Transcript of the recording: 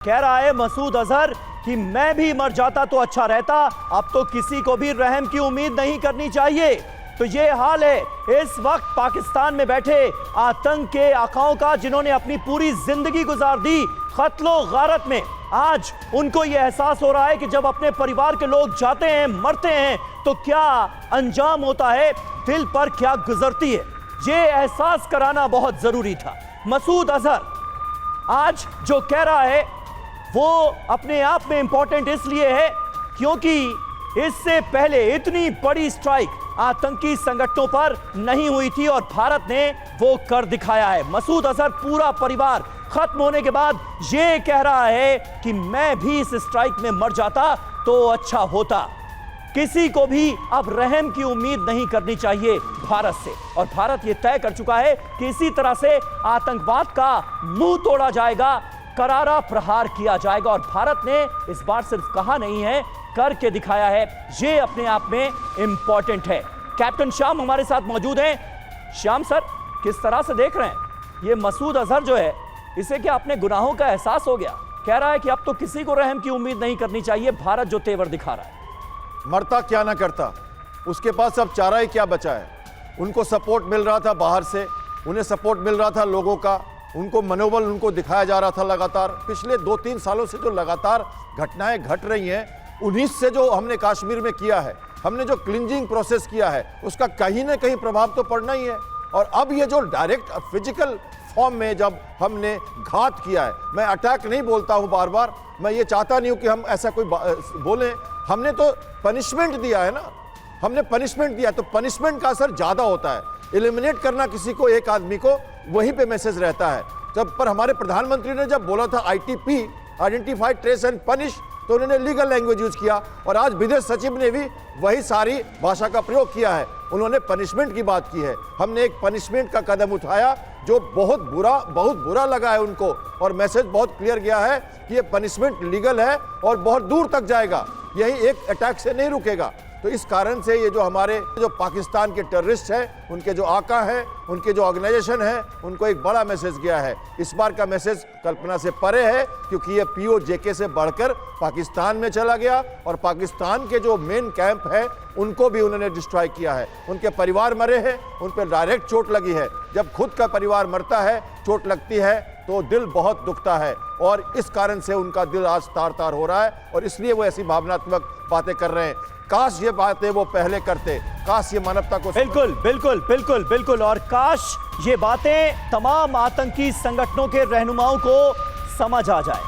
कह रहा है मसूद अजहर कि मैं भी मर जाता तो अच्छा रहता, अब तो किसी को भी रहम की उम्मीद नहीं करनी चाहिए। तो ये हाल है इस वक्त पाकिस्तान में बैठे आतंक के आकाओं का, जिन्होंने अपनी पूरी जिंदगी गुजार दी कत्लो गारत में। आज उनको यह एहसास हो रहा है कि जब अपने परिवार के लोग जाते हैं, मरते हैं, तो क्या अंजाम होता है, दिल पर क्या गुजरती है। ये एहसास कराना बहुत जरूरी था। मसूद अजहर आज जो कह रहा है वो अपने आप में इंपॉर्टेंट इसलिए है क्योंकि इससे पहले इतनी बड़ी स्ट्राइक आतंकी संगठनों पर नहीं हुई थी और भारत ने वो कर दिखाया है। मसूद अजहर पूरा परिवार खत्म होने के बाद ये कह रहा है कि मैं भी इस स्ट्राइक में मर जाता तो अच्छा होता। किसी को भी अब रहम की उम्मीद नहीं करनी चाहिए भारत से, और भारत ये तय कर चुका है कि इसी तरह से आतंकवाद का मुंह तोड़ा जाएगा, करारा प्रहार किया जाएगा। और भारत ने इस बार सिर्फ कहा नहीं है, करके दिखाया है। ये अपने आप में इंपॉर्टेंट है। कैप्टन श्याम हमारे साथ मौजूद हैं। श्याम सर, किस तरह से देख रहे हैं ये मसूद अजहर जो है, इसे क्या अपने गुनाहों का एहसास हो गया? कह रहा है कि अब तो किसी को रहम की उम्मीद नहीं करनी चाहिए, भारत जो तेवर दिखा रहा है। मरता क्या ना करता, उसके पास अब चारा ही क्या बचा है। उनको सपोर्ट मिल रहा था बाहर से, उन्हें सपोर्ट मिल रहा था लोगों का, उनको मनोबल उनको दिखाया जा रहा था लगातार। पिछले 2-3 सालों से जो लगातार घटनाएं घट रही हैं, उन्हीं से जो हमने कश्मीर में किया है, हमने जो क्लिंजिंग प्रोसेस किया है, उसका कहीं ना कहीं प्रभाव तो पड़ना ही है। और अब ये जो डायरेक्ट फिजिकल फॉर्म में जब हमने घात किया है, मैं अटैक नहीं बोलता हूं बार बार, मैं ये चाहता नहीं हूं कि हम ऐसा कोई बोलें। हमने तो पनिशमेंट दिया है ना, हमने पनिशमेंट दिया, तो पनिशमेंट का असर ज्यादा होता है। एलिमिनेट करना किसी को, एक आदमी को, वहीं पे मैसेज रहता है। जब पर हमारे प्रधानमंत्री ने जब बोला था ITP, identify trace and punish, तो उन्होंने लीगल लैंग्वेज यूज किया। और आज विदेश सचिव ने भी वही सारी भाषा का प्रयोग किया है, उन्होंने पनिशमेंट की बात की है। हमने एक पनिशमेंट का कदम उठाया जो बहुत बुरा लगा है उनको, और मैसेज बहुत क्लियर गया है कि ये पनिशमेंट लीगल है और बहुत दूर तक जाएगा, यही एक अटैक से नहीं रुकेगा। तो इस कारण से ये जो हमारे जो पाकिस्तान के टेररिस्ट हैं, उनके जो आका हैं, उनके जो ऑर्गेनाइजेशन है, उनको एक बड़ा मैसेज गया है। इस बार का मैसेज कल्पना से परे है, क्योंकि ये POJK से बढ़कर पाकिस्तान में चला गया और पाकिस्तान के जो मेन कैंप है उनको भी उन्होंने डिस्ट्रॉय किया है। उनके परिवार मरे हैं, उन पर डायरेक्ट चोट लगी है। जब खुद का परिवार मरता है, चोट लगती है, तो दिल बहुत दुखता है, और इस कारण से उनका दिल आज तार तार हो रहा है, और इसलिए वो ऐसी भावनात्मक बातें कर रहे हैं। काश ये बातें वो पहले करते, काश ये मानवता को बिल्कुल बिल्कुल बिल्कुल बिल्कुल, और काश ये बातें तमाम आतंकी संगठनों के रहनुमाओं को समझ आ जाए।